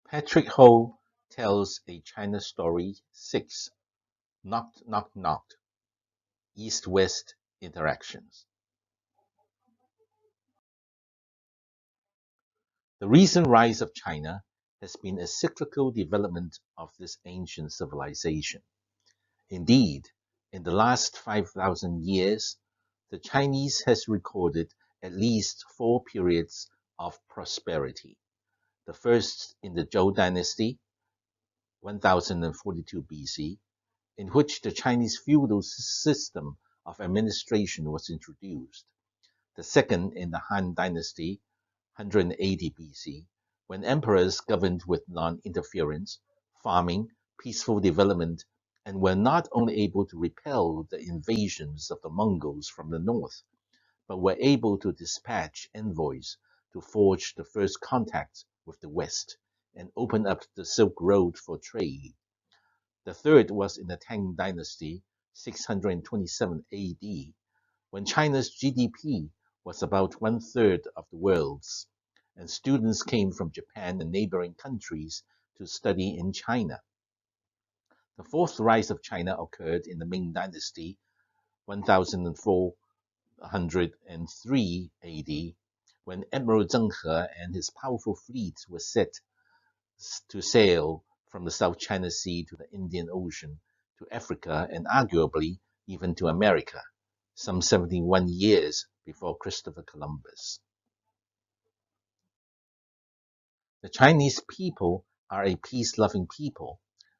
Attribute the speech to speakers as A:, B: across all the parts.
A: Patrick Ho tells a China story 6. Knock, knock, knock. East-West interactions. The recent rise of China has been a cyclical development of this ancient civilization. Indeed, in the last 5,000 years, the Chinese has recorded at least 4 periods of prosperity. The first in the Zhou dynasty, 1042 BC, in which the Chinese feudal system of administration was introduced. The second in the Han dynasty, 180 BC, when emperors governed with non-interference, farming, peaceful development, and were not only able to repel the invasions of the Mongols from the north, but were able to dispatch envoys to forge the first contacts with the West and open up the Silk Road for trade. The third was in the Tang dynasty, 627 AD, when China's GDP was about 1/3 of the world's, and students came from Japan and neighboring countries to study in China. The fourth rise of China occurred in the Ming dynasty, 1403 AD, when Admiral Zheng He and his powerful fleet were set to sail from the South China Sea to the Indian Ocean, to Africa, and arguably even to America, some 71 years before Christopher Columbus. The Chinese people are a peace-loving people,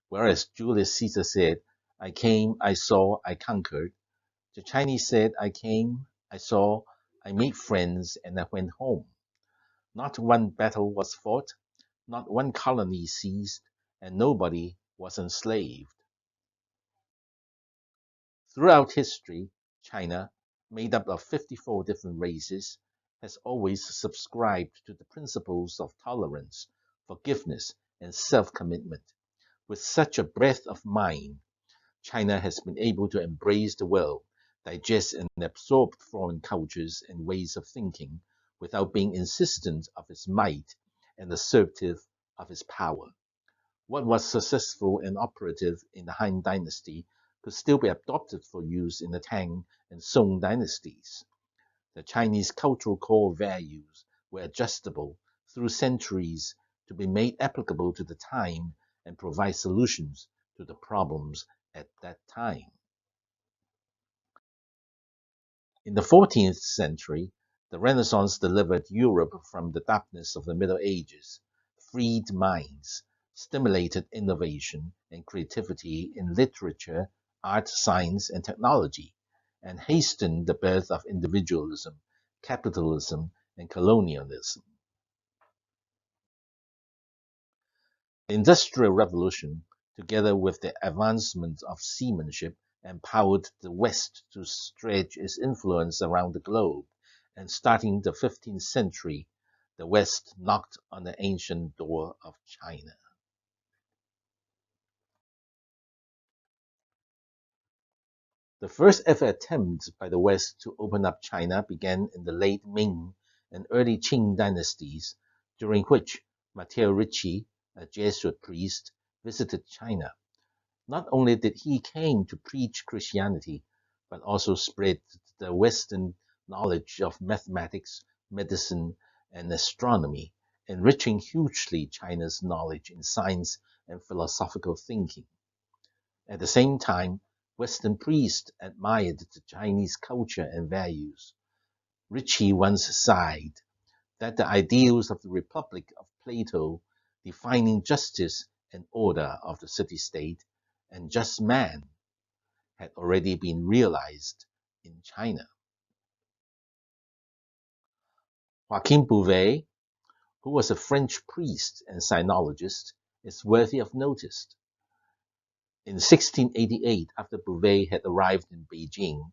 A: whereas Julius Caesar said, "I came, I saw, I conquered." The Chinese said, "I came, I saw, I made friends, and I went home." Not one battle was fought, not one colony seized, and nobody was enslaved. Throughout history, China, made up of 54 different races, has always subscribed to the principles of tolerance, forgiveness, and self-commitment. With such a breadth of mind, China has been able to embrace the world, digest and absorb foreign cultures and ways of thinking, without being insistent of its might and assertive of its power. What was successful and operative in the Han dynasty could still be adopted for use in the Tang and Song dynasties. The Chinese cultural core values were adjustable through centuries to be made applicable to the time and provide solutions to the problems at that time. In the 14th century, the Renaissance delivered Europe from the darkness of the Middle Ages, freed minds, stimulated innovation and creativity in literature, art, science, and technology, and hastened the birth of individualism, capitalism, and colonialism. The Industrial Revolution, together with the advancement of seamanship, empowered the West to stretch its influence around the globe, and starting the 15th century, the West knocked on the ancient door of China. The first ever attempt by the West to open up China began in the late Ming and early Qing dynasties, during which Matteo Ricci, a Jesuit priest, visited China. Not only did he came to preach Christianity, but also spread the Western knowledge of mathematics, medicine, and astronomy, enriching hugely China's knowledge in science and philosophical thinking. At the same time, Western priests admired the Chinese culture and values. Ricci once sighed that the ideals of the Republic of Plato, defining justice and order of the city-state, and just man, had already been realized in China. Joachim Bouvet, who was a French priest and sinologist, is worthy of notice. In 1688, after Bouvet had arrived in Beijing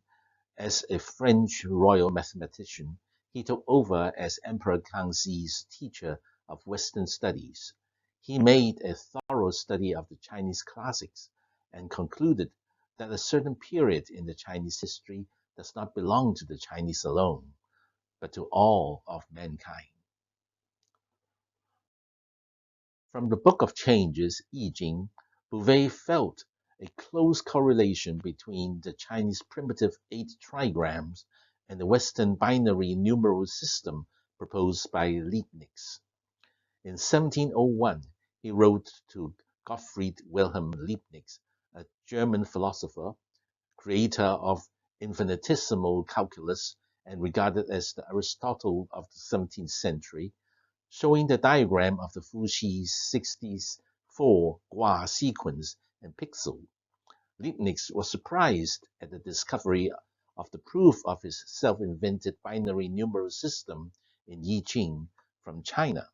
A: as a French royal mathematician, he took over as Emperor Kangxi's teacher of Western studies. He made a thorough study of the Chinese classics and concluded that a certain period in the Chinese history does not belong to the Chinese alone, but to all of mankind. From the Book of Changes, I Ching, Bouvet felt a close correlation between the Chinese primitive 8 trigrams and the Western binary numeral system proposed by Leibniz. In 1701, he wrote to Gottfried Wilhelm Leibniz, a German philosopher, creator of infinitesimal calculus and regarded as the Aristotle of the 17th century, showing the diagram of the Fuxi 64 Gua sequence and pixel. Leibniz was surprised at the discovery of the proof of his self-invented binary numeral system in I Ching from China.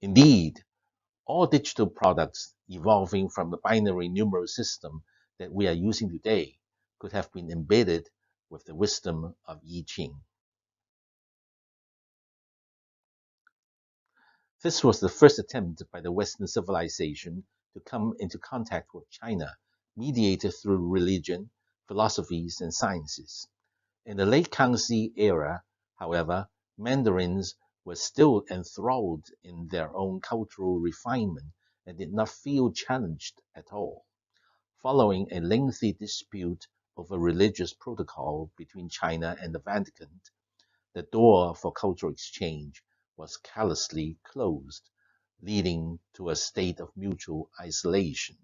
A: Indeed, all digital products evolving from the binary numeral system that we are using today could have been embedded with the wisdom of I Ching. This was the first attempt by the Western civilization to come into contact with China, mediated through religion, philosophies, and sciences. In the late Kangxi era, however, Mandarins were still enthralled in their own cultural refinement and did not feel challenged at all. Following a lengthy dispute over religious protocol between China and the Vatican, the door for cultural exchange was callously closed, leading to a state of mutual isolation.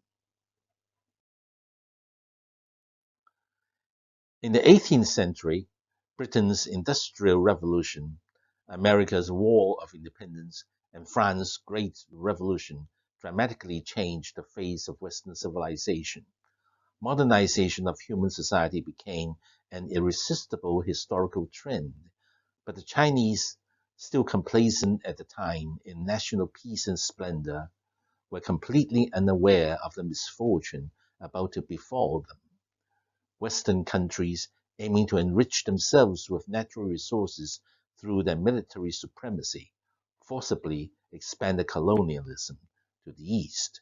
A: In the 18th century, Britain's Industrial Revolution, America's War of Independence, and France's Great Revolution dramatically changed the face of Western civilization. Modernization of human society became an irresistible historical trend, but the Chinese, still complacent at the time in national peace and splendor, were completely unaware of the misfortune about to befall them. Western countries, aiming to enrich themselves with natural resources through their military supremacy, forcibly expanded colonialism to the east.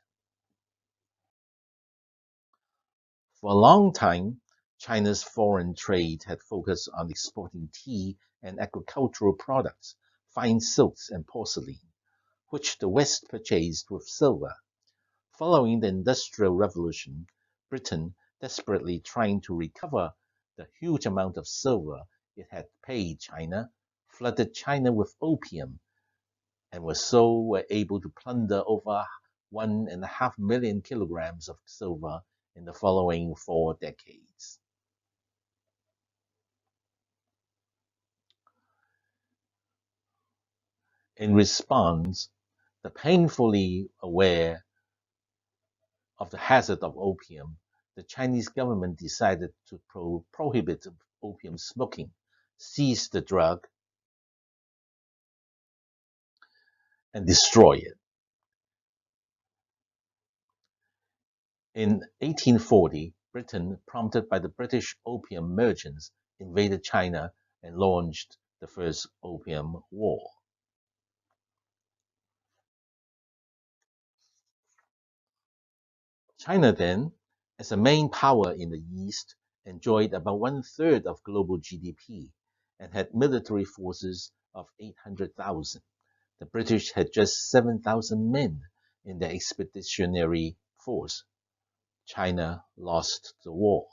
A: For a long time, China's foreign trade had focused on exporting tea and agricultural products, fine silks and porcelain, which the West purchased with silver. Following the Industrial Revolution, Britain, desperately trying to recover the huge amount of silver it had paid China, flooded China with opium, and were able to plunder over 1.5 million kilograms of silver in the following 4 decades. In response, the painfully aware of the hazard of opium, the Chinese government decided to prohibit opium smoking, seize the drug, and destroy it. In 1840, Britain, prompted by the British opium merchants, invaded China and launched the First Opium War. China then, as a main power in the East, enjoyed about 1/3 of global GDP and had military forces of 800,000. The British had just 7,000 men in their expeditionary force. China lost the war.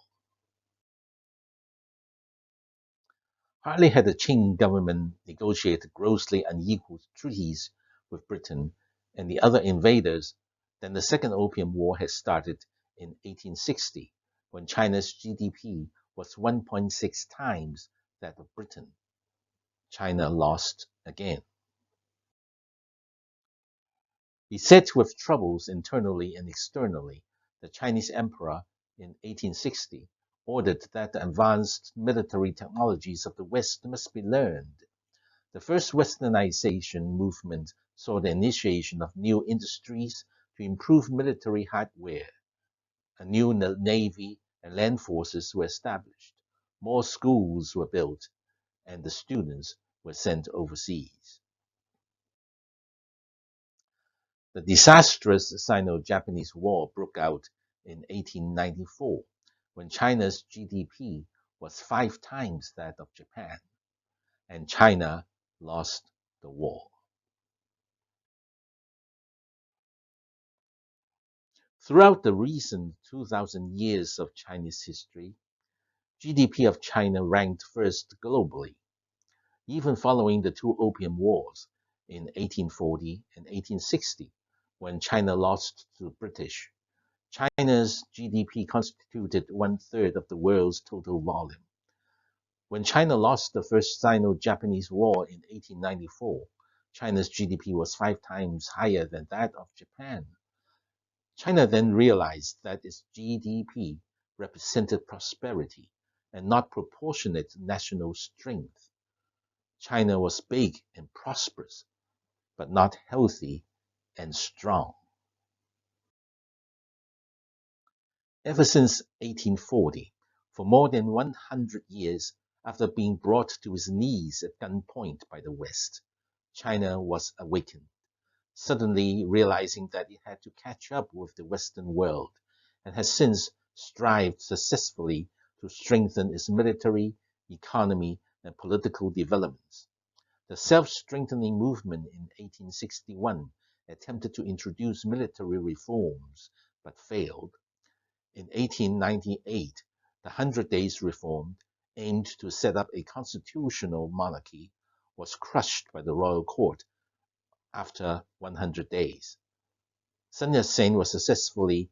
A: Hardly had the Qing government negotiated grossly unequal treaties with Britain and the other invaders than the Second Opium War had started in 1860, when China's GDP was 1.6 times that of Britain. China lost again. Beset with troubles internally and externally, the Chinese emperor in 1860 ordered that the advanced military technologies of the West must be learned. The first westernization movement saw the initiation of new industries to improve military hardware. A new navy and land forces were established. More schools were built, and the students were sent overseas. The disastrous Sino-Japanese War broke out in 1894, when China's GDP was 5 times that of Japan, and China lost the war. Throughout the recent 2,000 years of Chinese history, GDP of China ranked first globally. Even following the two Opium Wars in 1840 and 1860, when China lost to the British, China's GDP constituted 1/3 of the world's total volume. When China lost the First Sino-Japanese War in 1894, China's GDP was 5 times higher than that of Japan. China then realized that its GDP represented prosperity and not proportionate national strength. China was big and prosperous, but not healthy and strong. Ever since 1840, for more than 100 years after being brought to its knees at gunpoint by the West, China was awakened, suddenly realizing that it had to catch up with the Western world, and has since strived successfully to strengthen its military, economy, and political developments. The self-strengthening movement in 1861 attempted to introduce military reforms, but failed. In 1898, the 100 Days Reform, aimed to set up a constitutional monarchy, was crushed by the royal court after 100 days. Sun Yat-sen was successfully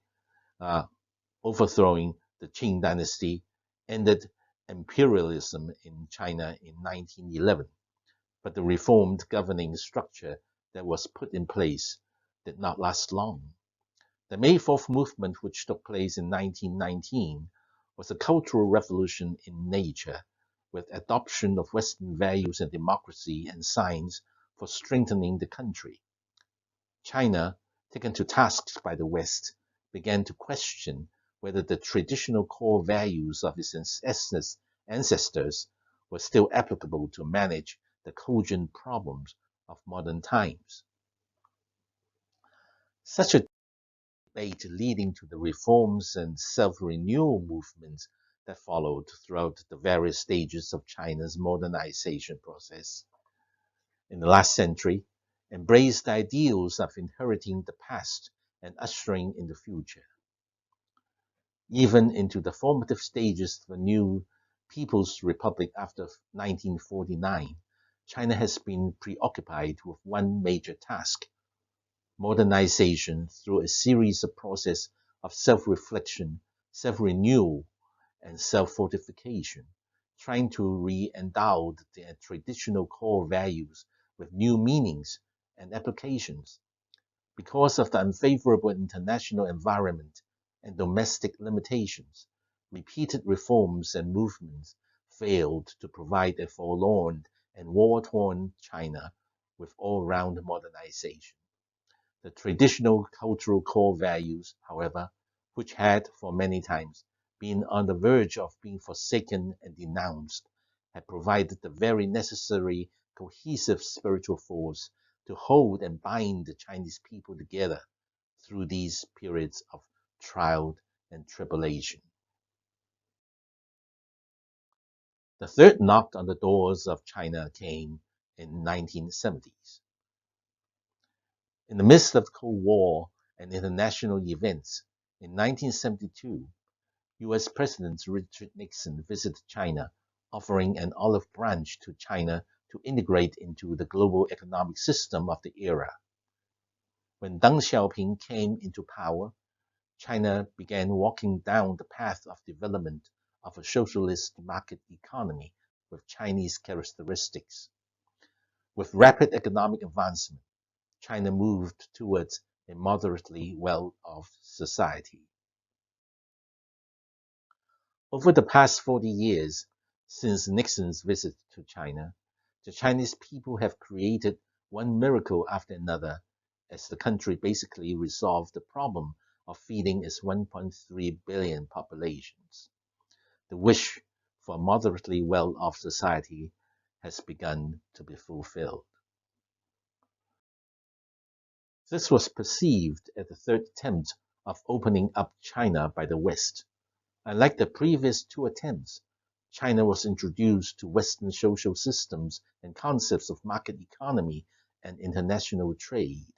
A: overthrowing the Qing dynasty, ended imperialism in China in 1911. But the reformed governing structure that was put in place did not last long. The May 4th movement, which took place in 1919, was a cultural revolution in nature, with adoption of Western values and democracy and science for strengthening the country. China, taken to task by the West, began to question whether the traditional core values of its ancestors were still applicable to manage the cogent problems of modern times. Such a debate leading to the reforms and self-renewal movements that followed throughout the various stages of China's modernization process in the last century embraced the ideals of inheriting the past and ushering in the future. Even into the formative stages of a new People's Republic after 1949, China has been preoccupied with one major task: modernization through a series of processes of self-reflection, self-renewal, and self-fortification, trying to re-endow their traditional core values with new meanings and applications. Because of the unfavorable international environment and domestic limitations, repeated reforms and movements failed to provide a forlorn and war-torn China with all-round modernization. The traditional cultural core values, however, which had for many times been on the verge of being forsaken and denounced, had provided the very necessary cohesive spiritual force to hold and bind the Chinese people together through these periods of trial and tribulation. The third knock on the doors of China came in the 1970s. In the midst of the Cold War and international events, in 1972, U.S. President Richard Nixon visited China, offering an olive branch to China to integrate into the global economic system of the era. When Deng Xiaoping came into power, China began walking down the path of development of a socialist market economy with Chinese characteristics. With rapid economic advancement, China moved towards a moderately well-off society. Over the past 40 years, since Nixon's visit to China, the Chinese people have created one miracle after another as the country basically resolved the problem of feeding its 1.3 billion populations. The wish for a moderately well-off society has begun to be fulfilled. This was perceived as the third attempt of opening up China by the West. Unlike the previous two attempts, China was introduced to Western social systems and concepts of market economy and international trade.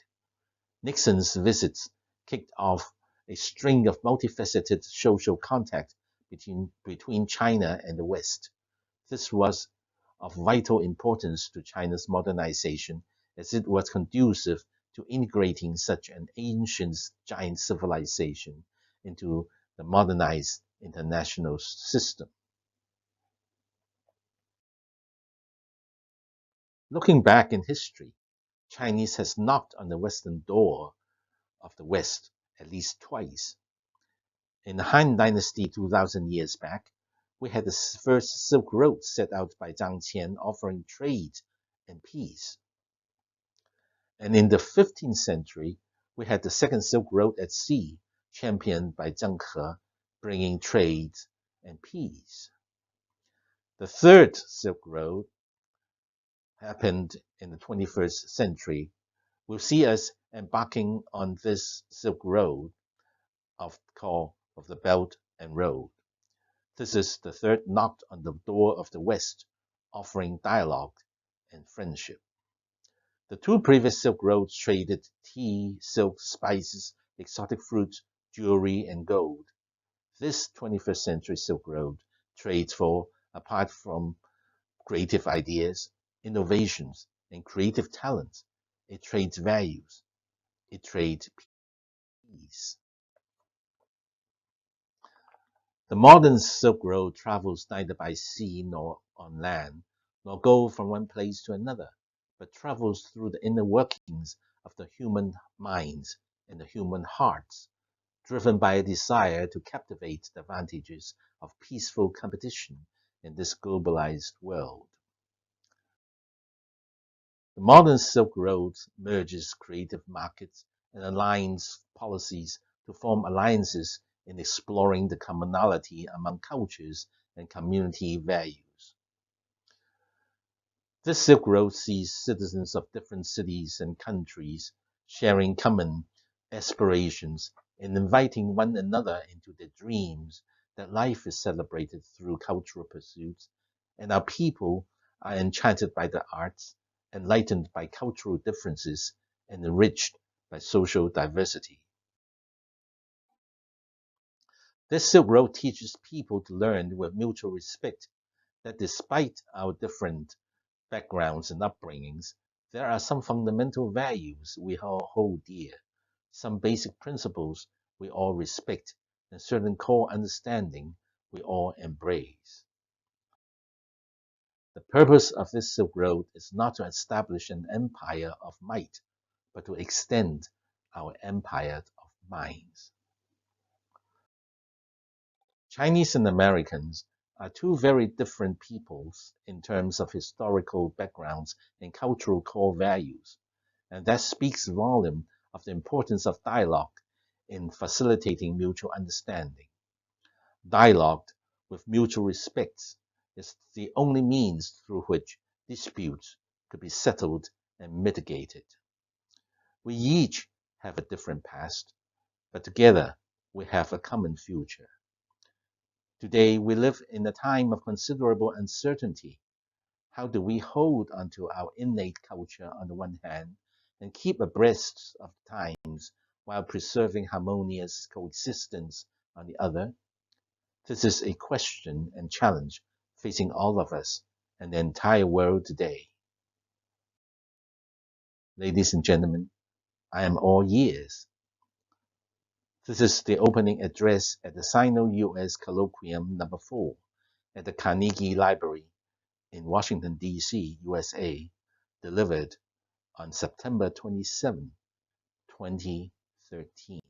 A: Nixon's visits kicked off a string of multifaceted social contact between China and the West. This was of vital importance to China's modernization, as it was conducive to integrating such an ancient giant civilization into the modernized international system. Looking back in history, Chinese has knocked on the Western door of the West at least twice. In the Han Dynasty 2,000 years back, we had the first Silk Road set out by Zhang Qian, offering trade and peace. And in the 15th century, we had the Second Silk Road at sea, championed by Zheng He, bringing trade and peace. The Third Silk Road happened in the 21st century. We'll see us embarking on this Silk Road of the Belt and Road. This is the third knock on the door of the West, offering dialogue and friendship. The two previous Silk Roads traded tea, silk, spices, exotic fruits, jewelry, and gold. This 21st century Silk Road trades for, apart from creative ideas, innovations, and creative talents, it trades values. It trades peace. The modern Silk Road travels neither by sea nor on land, nor goes from one place to another, but travels through the inner workings of the human minds and the human hearts, driven by a desire to captivate the advantages of peaceful competition in this globalized world. The modern Silk Road merges creative markets and aligns policies to form alliances in exploring the commonality among cultures and community values. This Silk Road sees citizens of different cities and countries sharing common aspirations and inviting one another into their dreams that life is celebrated through cultural pursuits, and our people are enchanted by the arts, enlightened by cultural differences, and enriched by social diversity. This Silk Road teaches people to learn with mutual respect that despite our different backgrounds and upbringings, there are some fundamental values we all hold dear, some basic principles we all respect, and certain core understanding we all embrace. The purpose of this Silk Road is not to establish an empire of might, but to extend our empire of minds. Chinese and Americans are two very different peoples in terms of historical backgrounds and cultural core values, and that speaks volume of the importance of dialogue in facilitating mutual understanding. Dialogue with mutual respect is the only means through which disputes could be settled and mitigated. We each have a different past, but together we have a common future. Today, we live in a time of considerable uncertainty. How do we hold onto our innate culture on the one hand and keep abreast of the times while preserving harmonious coexistence on the other? This is a question and challenge facing all of us and the entire world today. Ladies and gentlemen, I am all ears. This is the opening address at the Sino-US Colloquium IV at the Carnegie Library in Washington, D.C., USA, delivered on September 27, 2013.